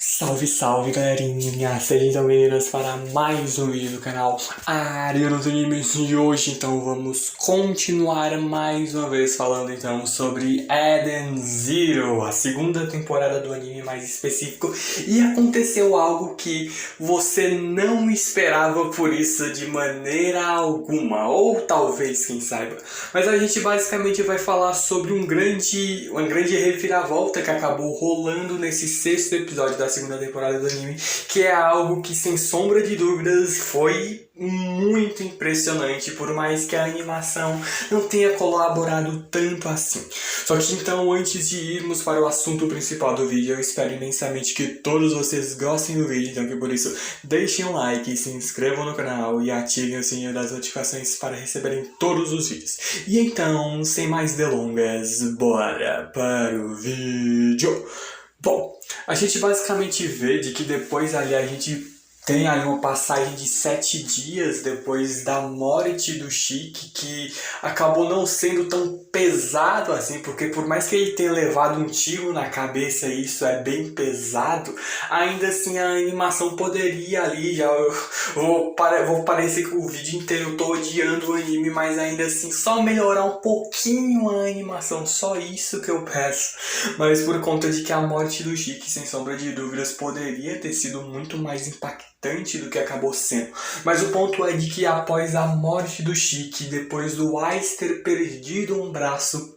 Salve, salve, galerinha! Sejam bem-vindos para mais um vídeo do canal Área dos Animes de hoje. Então vamos continuar mais uma vez falando então sobre Eden Zero, a segunda temporada do anime mais específico. E aconteceu algo que você não esperava por isso de maneira alguma, ou talvez, quem saiba. Mas a gente basicamente vai falar sobre uma grande reviravolta que acabou rolando nesse sexto episódio da segunda temporada do anime, que é algo que, sem sombra de dúvidas, foi muito impressionante, por mais que a animação não tenha colaborado tanto assim. Só que então, antes de irmos para o assunto principal do vídeo, eu espero imensamente que todos vocês gostem do vídeo, então que por isso deixem um like, se inscrevam no canal e ativem o sininho das notificações para receberem todos os vídeos. E então, sem mais delongas, bora para o vídeo! Bom, a gente basicamente vê de que depois ali a gente tem ali uma passagem de 7 dias depois da morte do Shiki, que acabou não sendo tão pesado assim, porque por mais que ele tenha levado um tiro na cabeça, e isso é bem pesado, ainda assim a animação poderia ali, vou parecer que o vídeo inteiro eu tô odiando o anime, mas ainda assim só melhorar um pouquinho a animação, só isso que eu peço. Mas por conta de que a morte do Shiki, sem sombra de dúvidas, poderia ter sido muito mais impactante do que acabou sendo. Mas o ponto é de que após a morte do Shiki, depois do Ice ter perdido um braço,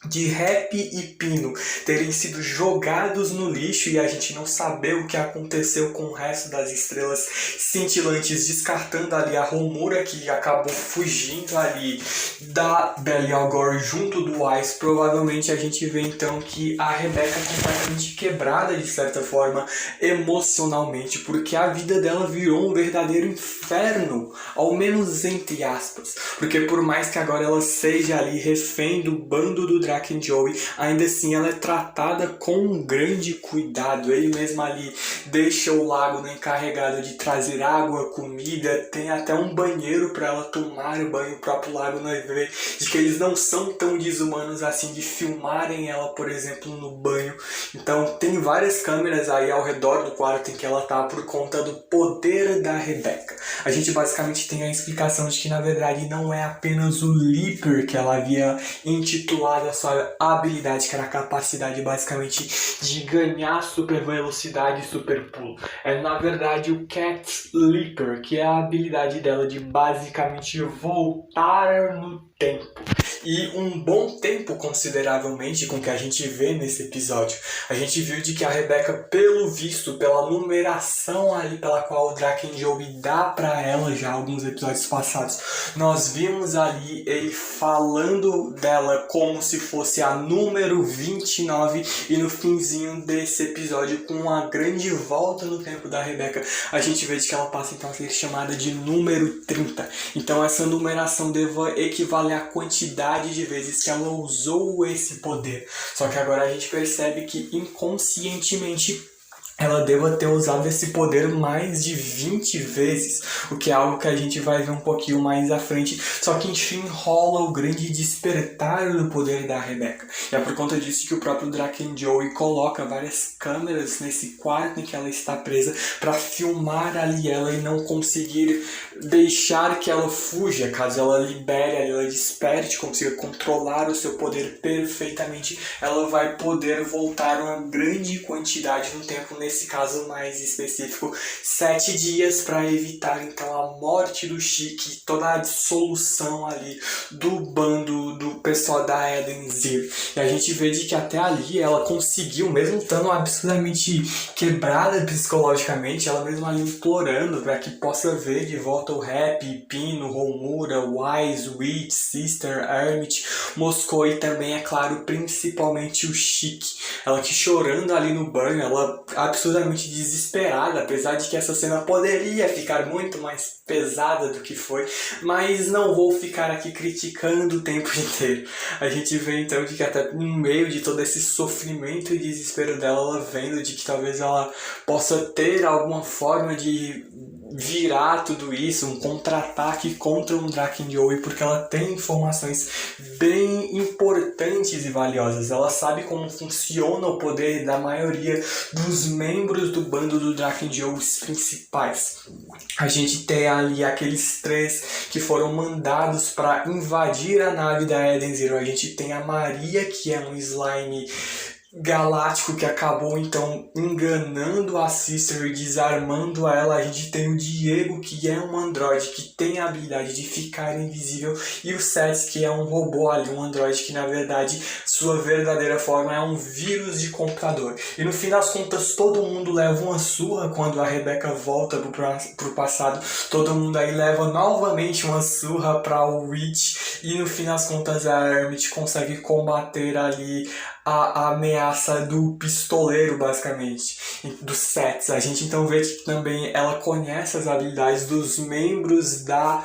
de Rap e Pino terem sido jogados no lixo e a gente não saber o que aconteceu com o resto das estrelas cintilantes, descartando ali a Homura, que acabou fugindo ali da Belial junto do Ice. Provavelmente a gente vê então que a Rebecca é completamente quebrada de certa forma emocionalmente, porque a vida dela virou um verdadeiro inferno, ao menos entre aspas, porque por mais que agora ela seja ali refém do bando do Draken Joey, ainda assim ela é tratada com um grande cuidado. Ele mesmo ali deixa o lago encarregado de trazer água, comida, tem até um banheiro para ela tomar o banho. O próprio lago nós vê de que eles não são tão desumanos assim de filmarem ela, por exemplo, no banho. Então tem várias câmeras aí ao redor do quarto em que ela tá por conta do poder da Rebecca. A gente basicamente tem a explicação de que na verdade não é apenas o Leaper que ela havia intitulado a sua habilidade, que era a capacidade basicamente de ganhar super velocidade e super pulo. É na verdade o Cat Leaper, que é a habilidade dela de basicamente voltar no tempo. E um bom tempo, consideravelmente, com o que a gente vê nesse episódio. A gente viu de que a Rebecca, pelo visto, pela numeração ali pela qual o Draken Joey dá pra ela já alguns episódios passados, nós vimos ali ele falando dela como se fosse a número 29, e no finzinho desse episódio, com uma grande volta no tempo da Rebecca, a gente vê de que ela passa então a ser chamada de número 30. Então essa numeração deva equivaler à quantidade de vezes que ela usou esse poder. Só que agora a gente percebe que inconscientemente ela deva ter usado esse poder mais de 20 vezes, o que é algo que a gente vai ver um pouquinho mais à frente. Só que enfim rola o grande despertar do poder da Rebecca. E é por conta disso que o próprio Draken Joey coloca várias câmeras nesse quarto em que ela está presa para filmar ali ela e não conseguir deixar que ela fuja. Caso ela libere, ela desperte, consiga controlar o seu poder perfeitamente, ela vai poder voltar uma grande quantidade no tempo, nesse caso mais específico, 7 dias, para evitar então a morte do Shiki, toda a dissolução ali do bando do pessoal da Eden Zero. E a gente vê de que até ali ela conseguiu, mesmo estando absurdamente quebrada psicologicamente, ela mesmo ali implorando para que possa ver de volta o Rap, Pino, Homura, Wise, Witch, Sister, Hermit, Moscou e também, é claro, principalmente o Shiki. Ela que chorando ali no banho, ela absurdamente desesperada, apesar de que essa cena poderia ficar muito mais pesada do que foi, mas não vou ficar aqui criticando o tempo inteiro. A gente vê então de que até no meio de todo esse sofrimento e desespero dela, ela vendo de que talvez ela possa ter alguma forma de virar tudo isso, um contra-ataque contra um Draken Joey, porque ela tem informações bem importantes e valiosas. Ela sabe como funciona o poder da maioria dos membros do bando do Draken Joey principais. A gente tem ali aqueles 3 que foram mandados para invadir a nave da Eden Zero. A gente tem a Maria, que é um slime galáctico que acabou então enganando a Sister e desarmando ela. A gente tem o Diego, que é um androide que tem a habilidade de ficar invisível, e o Seth, que é um robô ali, um androide que na verdade sua verdadeira forma é um vírus de computador. E no fim das contas todo mundo leva uma surra quando a Rebecca volta pro passado. Todo mundo aí leva novamente uma surra para o Witch, e no fim das contas a Hermit consegue combater ali a ameaça do pistoleiro, basicamente, dos Sets. A gente então vê que também ela conhece as habilidades dos membros da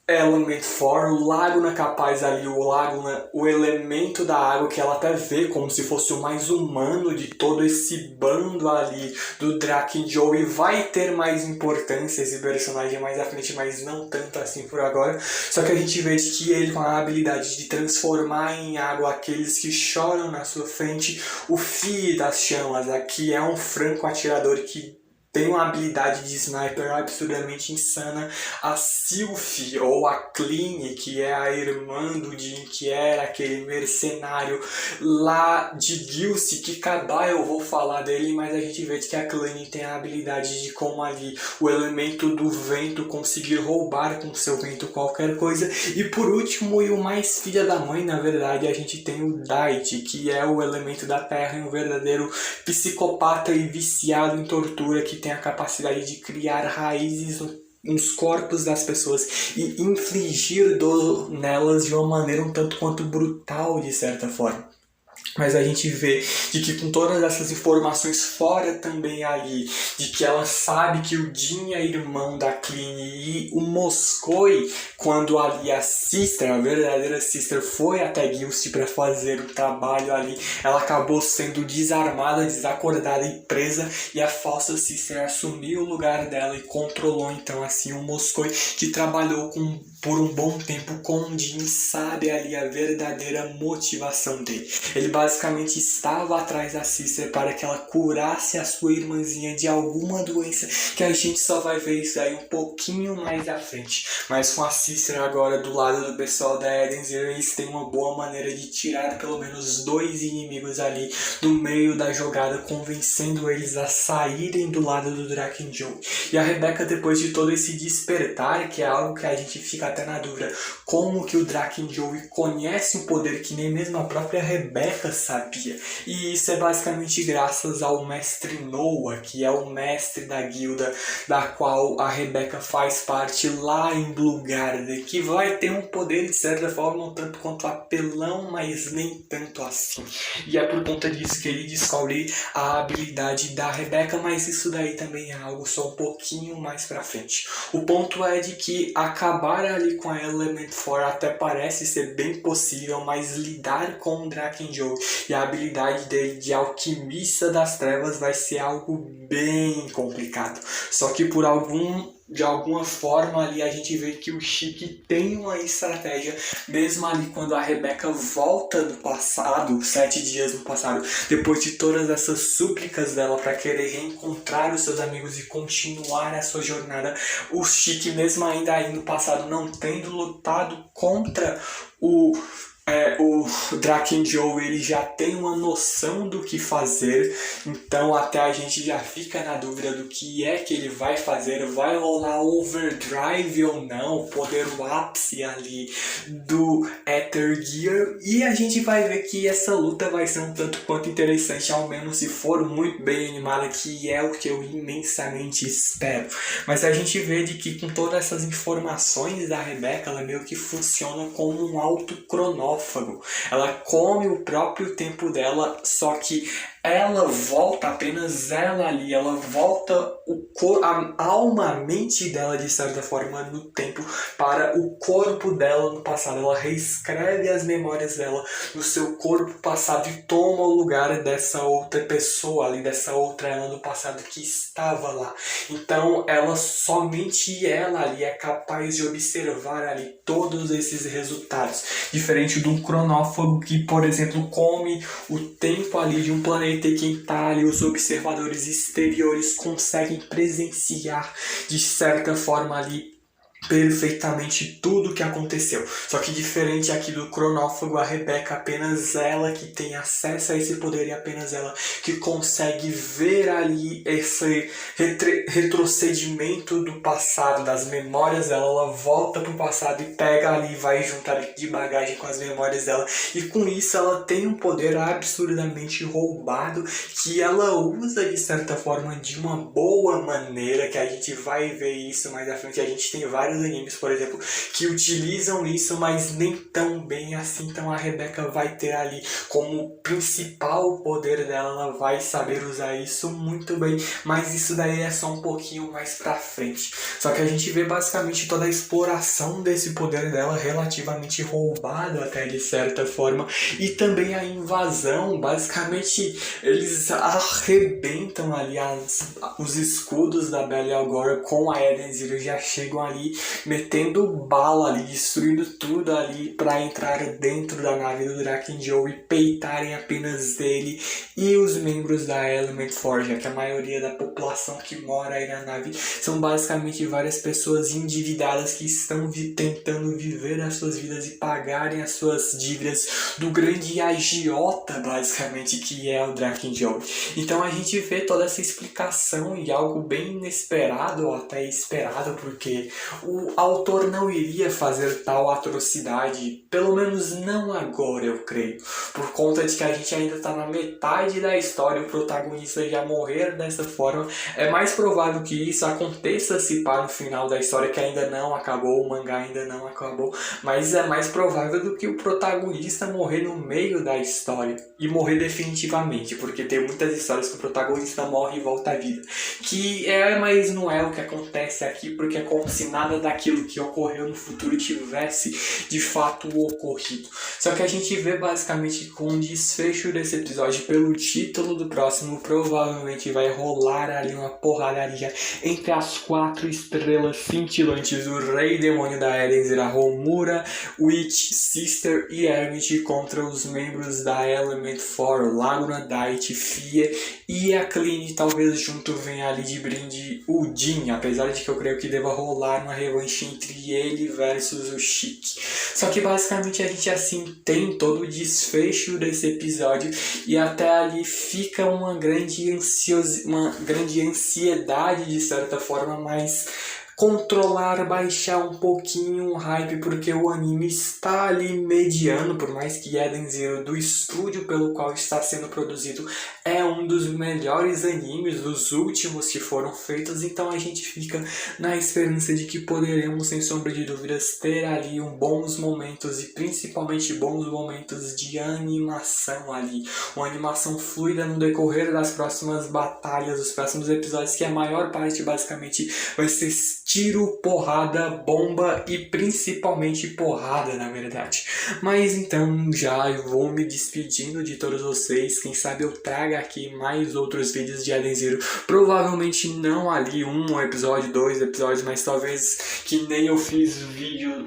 Element 4, o Laguna capaz ali, o Laguna, o elemento da água, que ela até vê como se fosse o mais humano de todo esse bando ali do Draken Joey. Vai ter mais importância esse personagem mais à frente, mas não tanto assim por agora. Só que a gente vê que ele, com a habilidade de transformar em água aqueles que choram na sua frente, o Fi das Chamas, aqui é um franco atirador que tem uma habilidade de sniper absurdamente insana. A Sylphie, ou a Clean, que é a irmã do Jim, que era aquele mercenário lá de Gilce, que cada eu vou falar dele, mas a gente vê que a Clean tem a habilidade de, como ali, o elemento do vento, conseguir roubar com seu vento qualquer coisa. E por último, e o mais filha da mãe, na verdade, a gente tem o Dait, que é o elemento da terra e um verdadeiro psicopata e viciado em tortura, que tem a capacidade de criar raízes nos corpos das pessoas e infligir dor nelas de uma maneira um tanto quanto brutal, de certa forma. Mas a gente vê de que com todas essas informações fora também ali, de que ela sabe que o Jin é irmão da Clean, e o Moscoi, quando ali a Sister, a verdadeira Sister, foi até Gilce para fazer o trabalho ali, ela acabou sendo desarmada, desacordada e presa, e a falsa Sister assumiu o lugar dela e controlou então assim o Moscoi, que trabalhou por um bom tempo com o Jin, sabe ali a verdadeira motivação dele. Ele basicamente estava atrás da Sister para que ela curasse a sua irmãzinha de alguma doença, que a gente só vai ver isso aí um pouquinho mais à frente. Mas com a Sister agora do lado do pessoal da Eden Zero, eles têm uma boa maneira de tirar pelo menos 2 inimigos ali do meio da jogada, convencendo eles a saírem do lado do Draken Joey. E a Rebecca, depois de todo esse despertar, que é algo que a gente fica até na dúvida, como que o Draken Joey conhece um poder que nem mesmo a própria Rebecca sabia. E isso é basicamente graças ao mestre Noah, que é o mestre da guilda da qual a Rebecca faz parte lá em Blue Garden, que vai ter um poder de certa forma um tanto quanto apelão, mas nem tanto assim. E é por conta disso que ele descobre a habilidade da Rebecca, mas isso daí também é algo só um pouquinho mais pra frente. O ponto é de que acabar ali com a Element 4 até parece ser bem possível, mas lidar com o Draken Joey e a habilidade dele de alquimista das trevas vai ser algo bem complicado. Só que de alguma forma ali a gente vê que o Chique tem uma estratégia, mesmo ali quando a Rebecca volta do passado, 7 dias no passado, depois de todas essas súplicas dela para querer reencontrar os seus amigos e continuar a sua jornada. O Chique, mesmo ainda aí no passado, não tendo lutado contra o Draken Joey, ele já tem uma noção do que fazer, então até a gente já fica na dúvida do que é que ele vai fazer, vai rolar overdrive ou não, o poder o ápice ali do Ether Gear, e a gente vai ver que essa luta vai ser um tanto quanto interessante, ao menos se for muito bem animada, que é o que eu imensamente espero. Mas a gente vê de que com todas essas informações da Rebecca, ela meio que funciona como um autocronófago. Ela come o próprio tempo dela, só que ela volta, apenas ela ali, ela volta a alma, a mente dela de certa forma no tempo para o corpo dela no passado. Ela reescreve as memórias dela no seu corpo passado e toma o lugar dessa outra pessoa ali, dessa outra ela no passado que estava lá. Então somente ela ali é capaz de observar ali todos esses resultados. Diferente de um cronófago que, por exemplo, come o tempo ali de um planeta e quem está ali, os observadores exteriores conseguem presenciar de certa forma ali perfeitamente tudo o que aconteceu. Só que diferente aqui do cronófago, a Rebecca, apenas ela que tem acesso a esse poder e apenas ela que consegue ver ali esse retrocedimento do passado, das memórias dela. Ela volta pro passado e pega ali, vai juntar de bagagem com as memórias dela, e com isso ela tem um poder absurdamente roubado que ela usa de certa forma de uma boa maneira, que a gente vai ver isso mais à frente. A gente tem vários animes, por exemplo, que utilizam isso, mas nem tão bem assim. Então a Rebecca vai ter ali como principal poder dela, ela vai saber usar isso muito bem, mas isso daí é só um pouquinho mais pra frente. Só que a gente vê basicamente toda a exploração desse poder dela, relativamente roubado até de certa forma, e também a invasão. Basicamente eles arrebentam ali os escudos da Bella e Algora com a Eden Zero, já chegam ali metendo bala ali, destruindo tudo ali para entrar dentro da nave do Draken Joe e peitarem apenas ele e os membros da Element Forge, que a maioria da população que mora aí na nave são basicamente várias pessoas endividadas que estão tentando viver as suas vidas e pagarem as suas dívidas do grande agiota, basicamente, que é o Draken Joe. Então a gente vê toda essa explicação e algo bem inesperado, ou até esperado, porque o autor não iria fazer tal atrocidade, pelo menos não agora, eu creio, por conta de que a gente ainda está na metade da história, o protagonista já morrer dessa forma. É mais provável que isso aconteça se pá no final da história, que ainda não acabou, o mangá ainda não acabou, mas é mais provável do que o protagonista morrer no meio da história e morrer definitivamente, porque tem muitas histórias que o protagonista morre e volta à vida, mas não é o que acontece aqui, porque é como se nada daquilo que ocorreu no futuro tivesse de fato ocorrido. Só que a gente vê basicamente com o desfecho desse episódio, pelo título do próximo, provavelmente vai rolar ali uma porradaria entre as 4 estrelas cintilantes, o Rei Demônio da Eden Zero, Homura, Witch, Sister e Hermit, contra os membros da Element 4, Laguna, Daichi, Fia e a Clean. Talvez junto venha ali de brinde o Jin, apesar de que eu creio que deva rolar uma revanche entre ele versus o Chique. Só que basicamente a gente assim tem todo o desfecho desse episódio e até ali fica uma grande ansiedade de certa forma, mas controlar, baixar um pouquinho o hype, porque o anime está ali mediano, por mais que Eden Zero, do estúdio pelo qual está sendo produzido, é um dos melhores animes, dos últimos que foram feitos. Então a gente fica na esperança de que poderemos, sem sombra de dúvidas, ter ali bons momentos e principalmente bons momentos de animação ali, uma animação fluida no decorrer das próximas batalhas, dos próximos episódios, que a maior parte basicamente vai ser tiro, porrada, bomba e principalmente porrada, na verdade. Mas então já eu vou me despedindo de todos vocês. Quem sabe eu traga aqui mais outros vídeos de Eden Zero. Provavelmente não ali um episódio, 2 episódios, mas talvez que nem eu fiz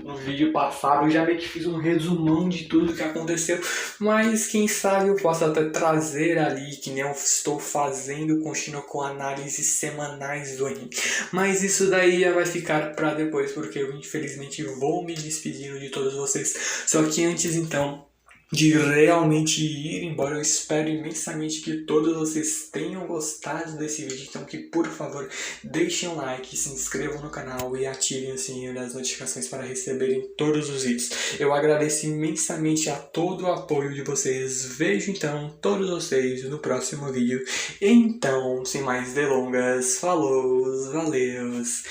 no vídeo passado. Eu já meio que fiz um resumão de tudo que aconteceu. Mas quem sabe eu posso até trazer ali, que nem eu estou fazendo, continuo com análises semanais do anime. Mas isso daí vai ficar pra depois, porque eu infelizmente vou me despedindo de todos vocês. Só que antes então de realmente ir embora, eu espero imensamente que todos vocês tenham gostado desse vídeo. Então que por favor deixem um like, se inscrevam no canal e ativem o sininho das notificações para receberem todos os vídeos. Eu agradeço imensamente a todo o apoio de vocês. Vejo então todos vocês no próximo vídeo. Então, sem mais delongas, falou, valeus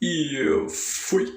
e eu fui!